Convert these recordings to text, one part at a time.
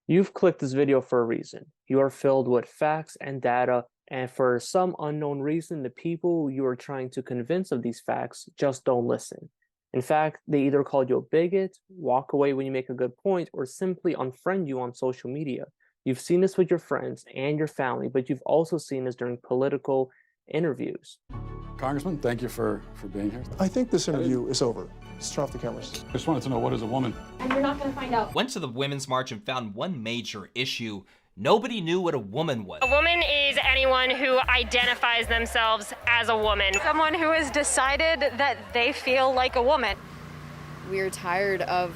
You've clicked this video for a reason. You are filled with facts and data, and for some unknown reason, the people you are trying to convince of these facts just don't listen. In fact, they either called you a bigot, walk away when you make a good point, or simply unfriend you on social media. You've seen this with your friends and your family, but you've also seen this during political interviews. Congressman, thank you for being here. I think this interview is over. Let's turn off the cameras. I just wanted to know, what is a woman? And you're not going to find out. Went to the Women's March and found one major issue. Nobody knew what a woman was. A woman is anyone who identifies themselves as a woman. Someone who has decided that they feel like a woman. We're tired of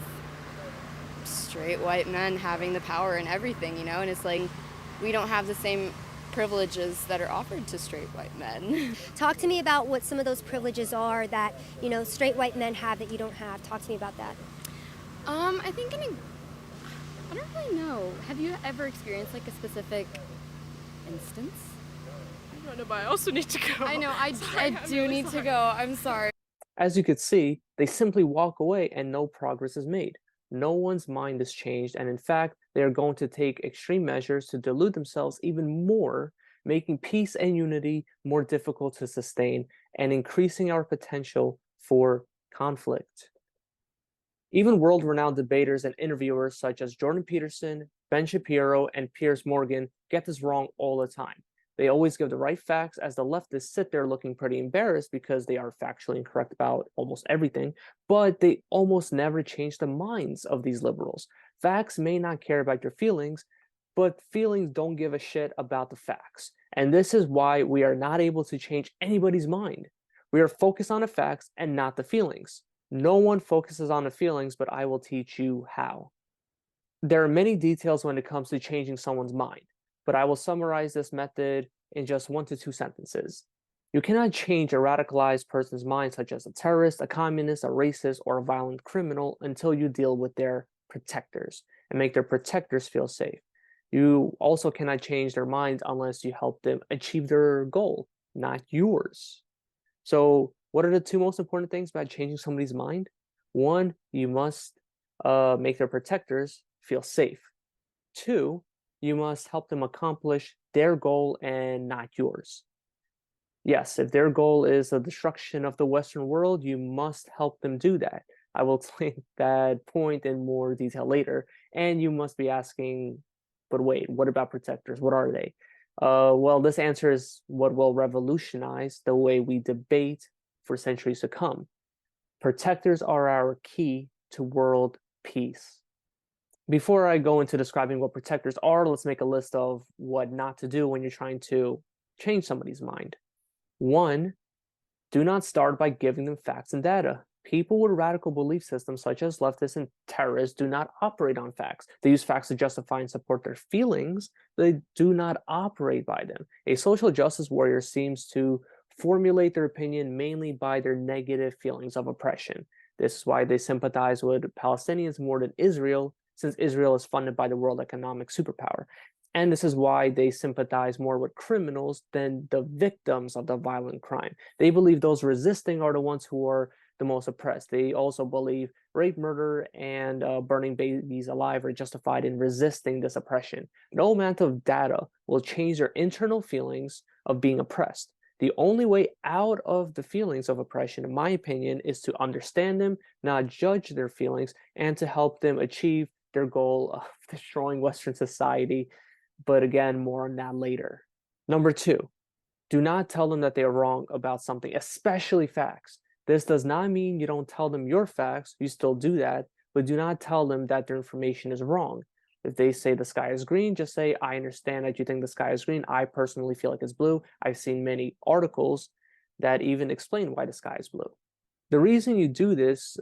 straight white men having the power and everything, you know, and it's like we don't have the same privileges that are offered to straight white men. Talk to me about what some of those privileges are that, you know, straight white men have that you don't have. Talk to me about that. I think I don't really know. Have you ever experienced like a specific instance? I don't know, but I also need to go. I know, I do need to go. I'm sorry. As you could see, they simply walk away and no progress is made. No one's mind is changed, and in fact, they are going to take extreme measures to delude themselves even more, making peace and unity more difficult to sustain and increasing our potential for conflict. Even world-renowned debaters and interviewers such as Jordan Peterson, Ben Shapiro, and Piers Morgan get this wrong all the time. They always give the right facts as the leftists sit there looking pretty embarrassed because they are factually incorrect about almost everything, but they almost never change the minds of these liberals. Facts may not care about your feelings, but feelings don't give a shit about the facts. And this is why we are not able to change anybody's mind. We are focused on the facts and not the feelings. No one focuses on the feelings, but I will teach you how. There are many details when it comes to changing someone's mind, but I will summarize this method in just 1 to 2 sentences. You cannot change a radicalized person's mind, such as a terrorist, a communist, a racist, or a violent criminal, until you deal with their protectors and make their protectors feel safe. You also cannot change their minds unless you help them achieve their goal, not yours. So what are the 2 most important things about changing somebody's mind? 1, you must make their protectors feel safe. 2, you must help them accomplish their goal and not yours. Yes, if their goal is the destruction of the Western world, you must help them do that. I will explain that point in more detail later. And you must be asking, but wait, what about protectors? What are they? Well, this answer is what will revolutionize the way we debate for centuries to come. Protectors are our key to world peace. Before I go into describing what protectors are, let's make a list of what not to do when you're trying to change somebody's mind. 1, do not start by giving them facts and data. People with radical belief systems such as leftists and terrorists do not operate on facts. They use facts to justify and support their feelings, but they do not operate by them. A social justice warrior seems to formulate their opinion mainly by their negative feelings of oppression. This is why they sympathize with Palestinians more than Israel, since Israel is funded by the world economic superpower. And this is why they sympathize more with criminals than the victims of the violent crime. They believe those resisting are the ones who are the most oppressed. They also believe rape, murder, and burning babies alive are justified in resisting this oppression. No amount of data will change their internal feelings of being oppressed. The only way out of the feelings of oppression, in my opinion, is to understand them, not judge their feelings, and to help them achieve their goal of destroying Western society. But again, more on that later. Number 2, do not tell them that they are wrong about something, especially facts. This does not mean you don't tell them your facts. You still do that, but do not tell them that their information is wrong. If they say the sky is green, just say, I understand that you think the sky is green. I personally feel like it's blue. I've seen many articles that even explain why the sky is blue. The reason you do this,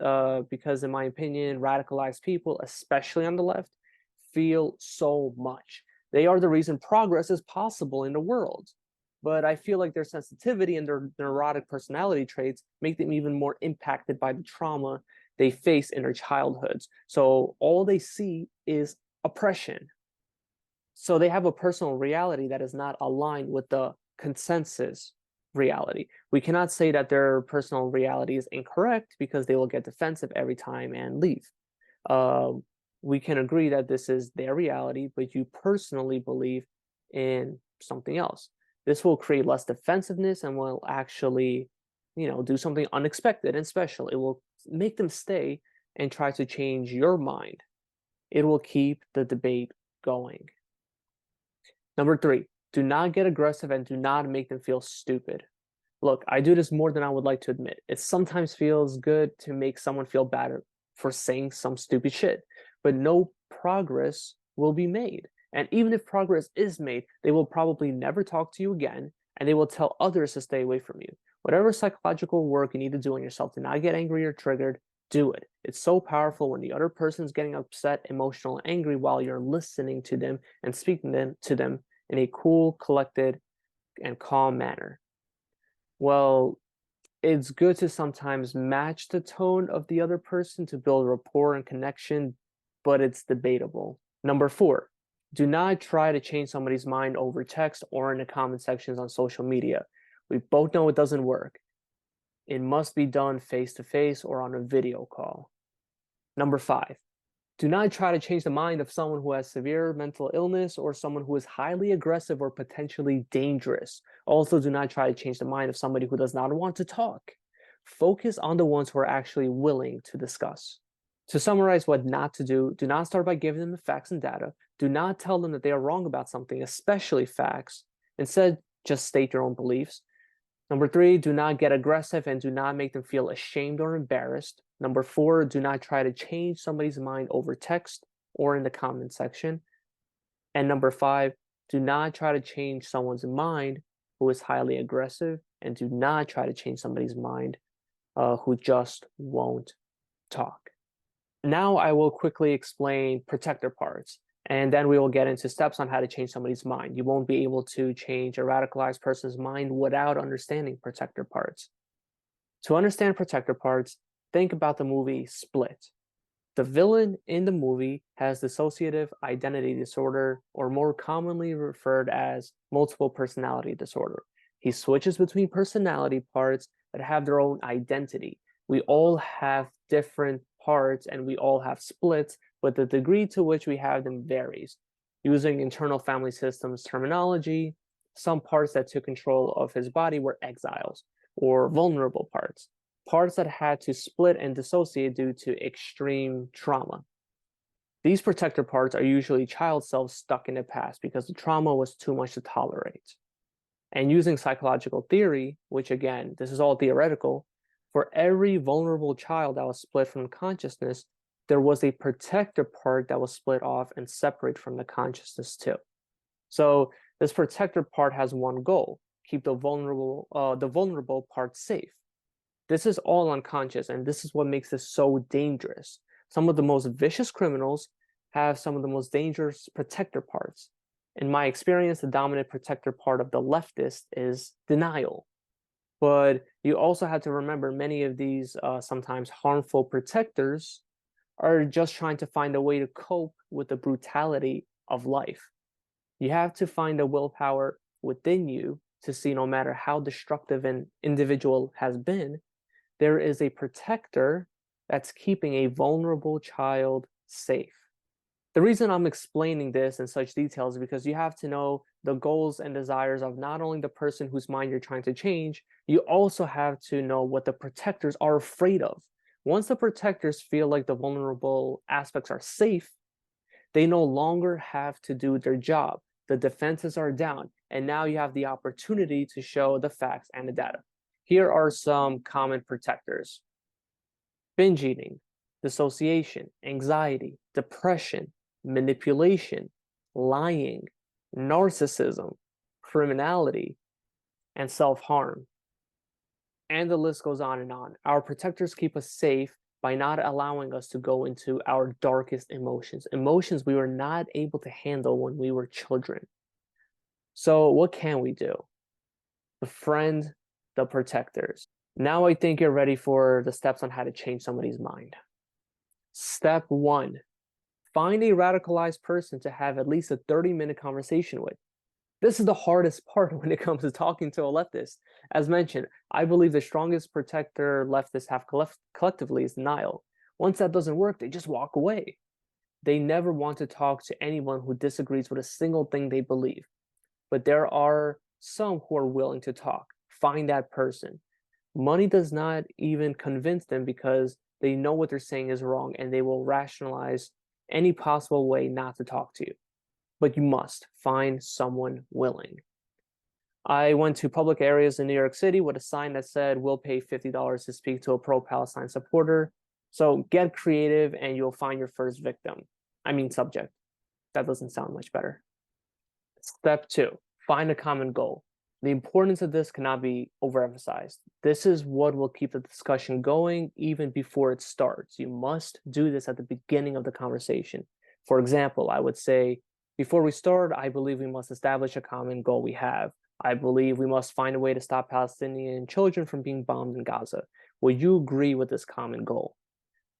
because in my opinion, radicalized people, especially on the left, feel so much. They are the reason progress is possible in the world. But I feel like their sensitivity and their neurotic personality traits make them even more impacted by the trauma they face in their childhoods. So all they see is oppression. So they have a personal reality that is not aligned with the consensus reality. We cannot say that their personal reality is incorrect because they will get defensive every time and leave. we can agree that this is their reality, but you personally believe in something else. This will create less defensiveness and will actually, do something unexpected and special. It will make them stay and try to change your mind. It will keep the debate going. Number 3, do not get aggressive and do not make them feel stupid. Look, I do this more than I would like to admit. It sometimes feels good to make someone feel bad for saying some stupid shit, but no progress will be made. And even if progress is made, they will probably never talk to you again, and they will tell others to stay away from you. Whatever psychological work you need to do on yourself to not get angry or triggered, do it. It's so powerful when the other person's getting upset, emotional, and angry while you're listening to them and speaking to them in a cool, collected, and calm manner. Well, it's good to sometimes match the tone of the other person to build rapport and connection, but it's debatable. Number 4, do not try to change somebody's mind over text or in the comment sections on social media. We both know it doesn't work. It must be done face-to-face or on a video call. Number 5, do not try to change the mind of someone who has severe mental illness or someone who is highly aggressive or potentially dangerous. Also, do not try to change the mind of somebody who does not want to talk. Focus on the ones who are actually willing to discuss. To summarize what not to do not start by giving them the facts and data. Do not tell them that they are wrong about something, especially facts. Instead, just state your own beliefs. Number 3, do not get aggressive and do not make them feel ashamed or embarrassed. Number 4, do not try to change somebody's mind over text or in the comment section. And number 5, do not try to change someone's mind who is highly aggressive, and do not try to change somebody's mind who just won't talk. Now I will quickly explain protector parts, and then we will get into steps on how to change somebody's mind. You won't be able to change a radicalized person's mind without understanding protector parts. To understand protector parts, think about the movie Split. The villain in the movie has dissociative identity disorder, or more commonly referred as multiple personality disorder. He switches between personality parts that have their own identity. We all have different parts and we all have splits, but the degree to which we have them varies. Using internal family systems terminology, some parts that took control of his body were exiles, or vulnerable parts that had to split and dissociate due to extreme trauma. These protector parts are usually child selves stuck in the past because the trauma was too much to tolerate. And using psychological theory, which again, this is all theoretical, for every vulnerable child that was split from consciousness, there was a protector part that was split off and separate from the consciousness too. So this protector part has one goal: keep the vulnerable part safe. This is all unconscious, and this is what makes this so dangerous. Some of the most vicious criminals have some of the most dangerous protector parts. In my experience, the dominant protector part of the leftist is denial. But you also have to remember many of these sometimes harmful protectors are just trying to find a way to cope with the brutality of life. You have to find the willpower within you to see, no matter how destructive an individual has been, there is a protector that's keeping a vulnerable child safe. The reason I'm explaining this in such detail is because you have to know the goals and desires of not only the person whose mind you're trying to change, you also have to know what the protectors are afraid of. Once the protectors feel like the vulnerable aspects are safe, they no longer have to do their job. The defenses are down, and now you have the opportunity to show the facts and the data. Here are some common protectors: binge eating, dissociation, anxiety, depression, manipulation, lying, narcissism, criminality, and self-harm. And the list goes on and on. Our protectors keep us safe by not allowing us to go into our darkest emotions, emotions we were not able to handle when we were children. So what can we do? Befriend the protectors. Now I think you're ready for the steps on how to change somebody's mind. Step 1, find a radicalized person to have at least a 30-minute conversation with. This is the hardest part when it comes to talking to a leftist. As mentioned, I believe the strongest protector leftists have collectively is denial. Once that doesn't work, they just walk away. They never want to talk to anyone who disagrees with a single thing they believe. But there are some who are willing to talk. Find that person. Money does not even convince them because they know what they're saying is wrong and they will rationalize any possible way not to talk to you. But you must find someone willing. I went to public areas in New York City with a sign that said, "We'll pay $50 to speak to a pro-Palestine supporter." So get creative and you'll find your first victim. I mean subject. That doesn't sound much better. Step 2, find a common goal. The importance of this cannot be overemphasized. This is what will keep the discussion going even before it starts. You must do this at the beginning of the conversation. For example, I would say, before we start, I believe we must establish a common goal we have. I believe we must find a way to stop Palestinian children from being bombed in Gaza. Will you agree with this common goal?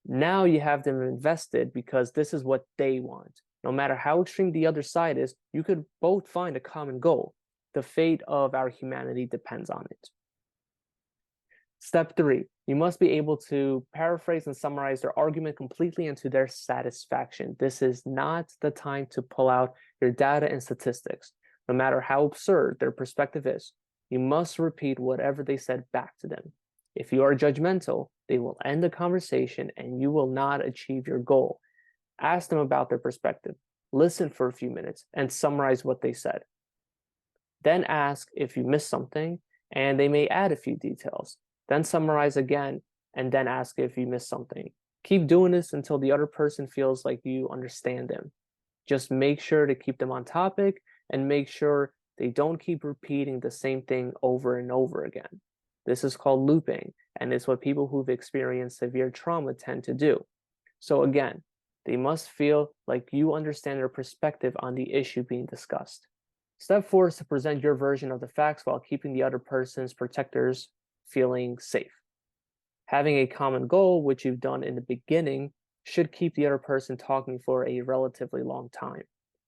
Now you have them invested because this is what they want. No matter how extreme the other side is, you could both find a common goal. The fate of our humanity depends on it. Step 3, you must be able to paraphrase and summarize their argument completely and to their satisfaction. This is not the time to pull out your data and statistics. No matter how absurd their perspective is, you must repeat whatever they said back to them. If you are judgmental, they will end the conversation and you will not achieve your goal. Ask them about their perspective, listen for a few minutes, and summarize what they said. Then ask if you missed something, and they may add a few details. Then summarize again, and then ask if you missed something. Keep doing this until the other person feels like you understand them. Just make sure to keep them on topic and make sure they don't keep repeating the same thing over and over again. This is called looping, and it's what people who've experienced severe trauma tend to do. So again, they must feel like you understand their perspective on the issue being discussed. Step 4 is to present your version of the facts while keeping the other person's protectors feeling safe. Having a common goal, which you've done in the beginning, should keep the other person talking for a relatively long time.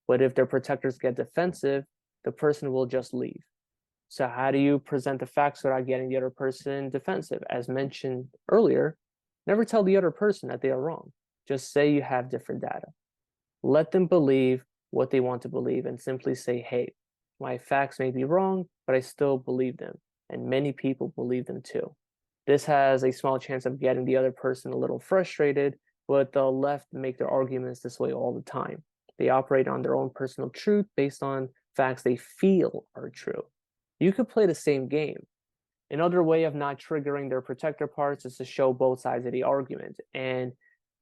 But if their protectors get defensive, the person will just leave. So how do you present the facts without getting the other person defensive? As mentioned earlier, never tell the other person that they are wrong. Just say you have different data. Let them believe what they want to believe and simply say, "Hey, my facts may be wrong, but I still believe them." And many people believe them too. This has a small chance of getting the other person a little frustrated, but the left make their arguments this way all the time. They operate on their own personal truth based on facts they feel are true. You could play the same game. Another way of not triggering their protector parts is to show both sides of the argument, and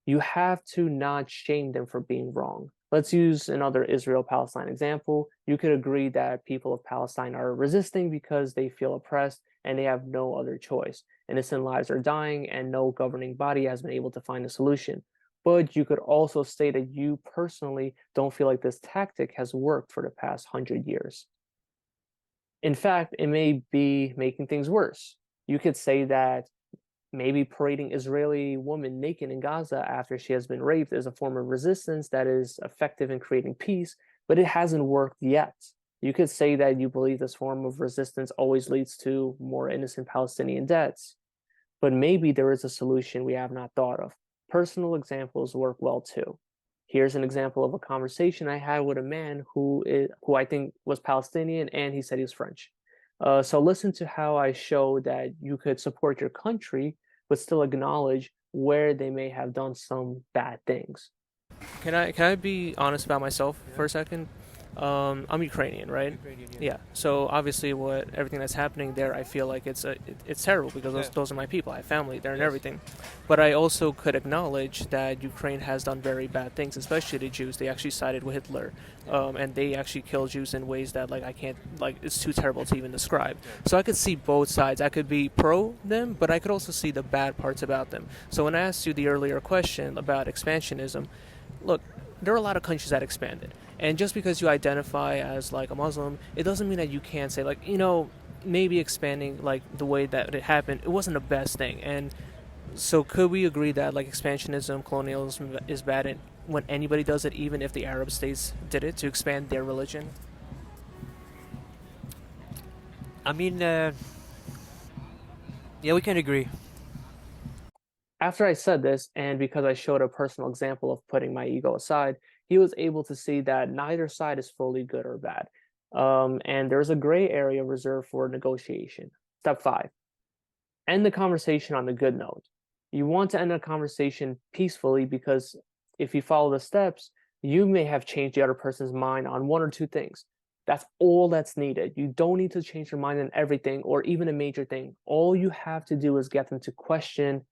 you have to not shame them for being wrong. Let's use another Israel-Palestine example. You could agree that people of Palestine are resisting because they feel oppressed and they have no other choice. Innocent lives are dying and no governing body has been able to find a solution. But you could also say that you personally don't feel like this tactic has worked for the past 100 years. In fact, it may be making things worse. You could say that maybe parading Israeli women naked in Gaza after she has been raped is a form of resistance that is effective in creating peace, but it hasn't worked yet. You could say that you believe this form of resistance always leads to more innocent Palestinian deaths, but maybe there is a solution we have not thought of. Personal examples work well too. Here's an example of a conversation I had with a man who I think was Palestinian, and he said he was French. So listen to how I show that you could support your country, but still acknowledge where they may have done some bad things. Can I be honest about myself for a second? I'm Ukrainian, right? Yeah. So obviously, everything that's happening there, I feel like it's terrible because those are my people. I have family there and everything. But I also could acknowledge that Ukraine has done very bad things, especially the Jews. They actually sided with Hitler, and they actually kill Jews in ways that it's too terrible to even describe. So I could see both sides. I could be pro them, but I could also see the bad parts about them. So when I asked you the earlier question about expansionism, look, there are a lot of countries that expanded. And just because you identify as like a Muslim, it doesn't mean that you can't say maybe expanding like the way that it happened, it wasn't the best thing. And so could we agree that like expansionism, colonialism is bad and when anybody does it, even if the Arab states did it to expand their religion? I mean, yeah, we can agree. After I said this, and because I showed a personal example of putting my ego aside, he was able to see that neither side is fully good or bad. And there's a gray area reserved for negotiation. Step 5, end the conversation on a good note. You want to end a conversation peacefully because if you follow the steps, you may have changed the other person's mind on one or two things. That's all that's needed. You don't need to change their mind on everything or even a major thing. All you have to do is get them to question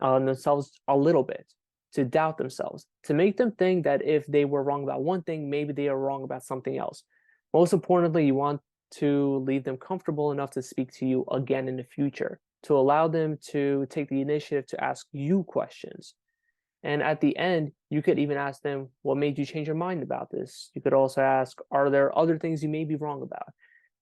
themselves a little bit, to doubt themselves, to make them think that if they were wrong about one thing, maybe they are wrong about something else. Most importantly, you want to leave them comfortable enough to speak to you again in the future, to allow them to take the initiative to ask you questions. And at the end, you could even ask them, what made you change your mind about this? You could also ask, are there other things you may be wrong about?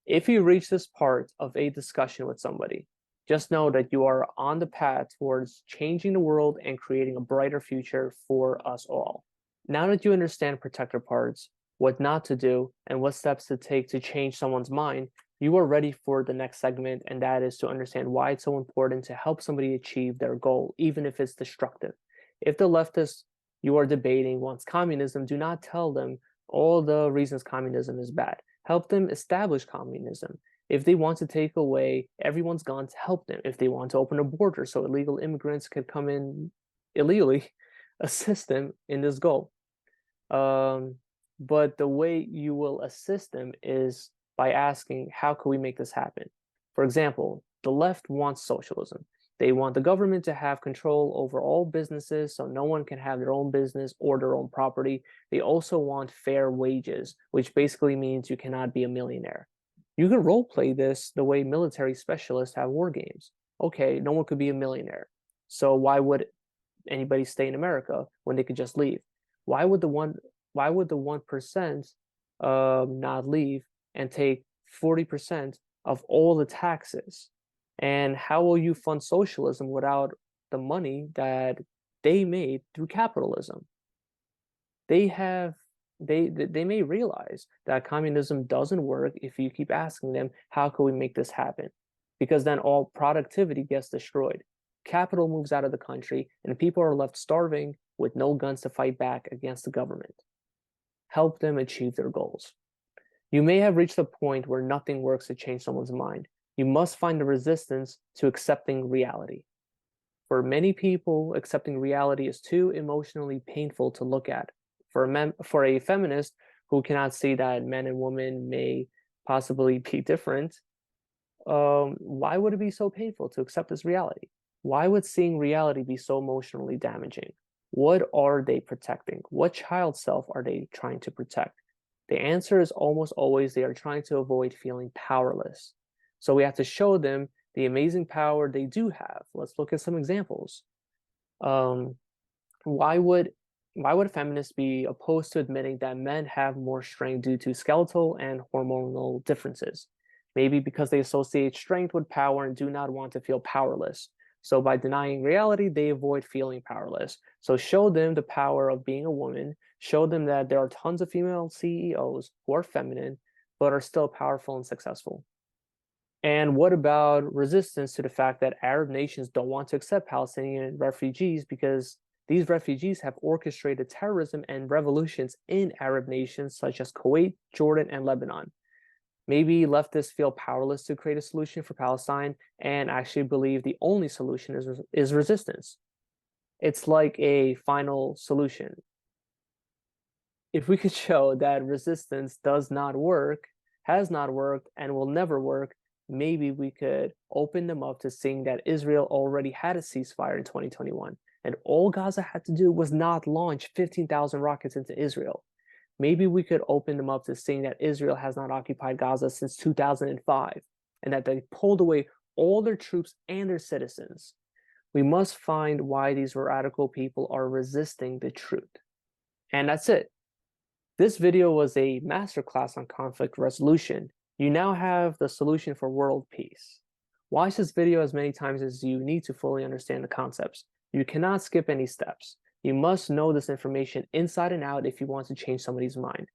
If you reach this part of a discussion with somebody, just know that you are on the path towards changing the world and creating a brighter future for us all. Now that you understand protector parts, what not to do, and what steps to take to change someone's mind, you are ready for the next segment, and that is to understand why it's so important to help somebody achieve their goal, even if it's destructive. If the leftist you are debating wants communism, do not tell them all the reasons communism is bad. Help them establish communism. If they want to take away everyone's guns, help them. If they want to open a border so illegal immigrants could come in illegally, assist them in this goal. But the way you will assist them is by asking, how can we make this happen? For example, the left wants socialism. They want the government to have control over all businesses so no one can have their own business or their own property. They also want fair wages, which basically means you cannot be a millionaire. You can role play this the way military specialists have war games. Okay, no one could be a millionaire. So why would anybody stay in America when they could just leave? Why would the 1% not leave and take 40% of all the taxes? And how will you fund socialism without the money that they made through capitalism? They may realize that communism doesn't work if you keep asking them, how can we make this happen? Because then all productivity gets destroyed. Capital moves out of the country and people are left starving with no guns to fight back against the government. Help them achieve their goals. You may have reached a point where nothing works to change someone's mind. You must find the resistance to accepting reality. For many people, accepting reality is too emotionally painful to look at. For a feminist who cannot see that men and women may possibly be different, why would it be so painful to accept this reality? Why would seeing reality be so emotionally damaging? What are they protecting? What child self are they trying to protect? The answer is almost always they are trying to avoid feeling powerless. So we have to show them the amazing power they do have. Let's look at some examples. Why would feminists be opposed to admitting that men have more strength due to skeletal and hormonal differences? Maybe because they associate strength with power and do not want to feel powerless. So by denying reality, they avoid feeling powerless. So show them the power of being a woman. Show them that there are tons of female CEOs who are feminine, but are still powerful and successful. And what about resistance to the fact that Arab nations don't want to accept Palestinian refugees because these refugees have orchestrated terrorism and revolutions in Arab nations such as Kuwait, Jordan, and Lebanon? Maybe leftists feel powerless to create a solution for Palestine and actually believe the only solution is resistance. It's like a final solution. If we could show that resistance does not work, has not worked, and will never work, maybe we could open them up to seeing that Israel already had a ceasefire in 2021, and all Gaza had to do was not launch 15,000 rockets into Israel. Maybe we could open them up to seeing that Israel has not occupied Gaza since 2005, and that they pulled away all their troops and their citizens. We must find why these radical people are resisting the truth. And that's it. This video was a masterclass on conflict resolution. You now have the solution for world peace. Watch this video as many times as you need to fully understand the concepts. You cannot skip any steps. You must know this information inside and out if you want to change somebody's mind.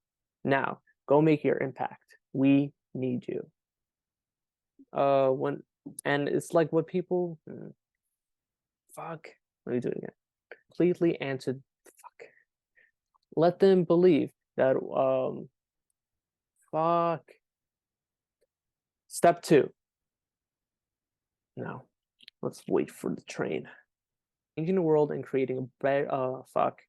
Now, go make your impact. We need you. And it's like what people, fuck. Let me do it again. Completely answered. Fuck. Let them believe that. Fuck. Step 2. Now, let's wait for the train. Changing the world and creating a better. Fuck.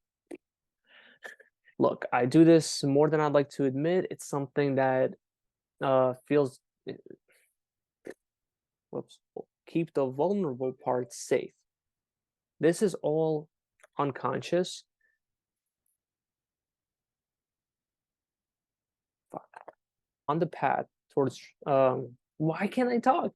Look, I do this more than I'd like to admit. It's something that feels. Whoops. Keep the vulnerable parts safe. This is all unconscious. Fuck. On the path towards. Why can't I talk?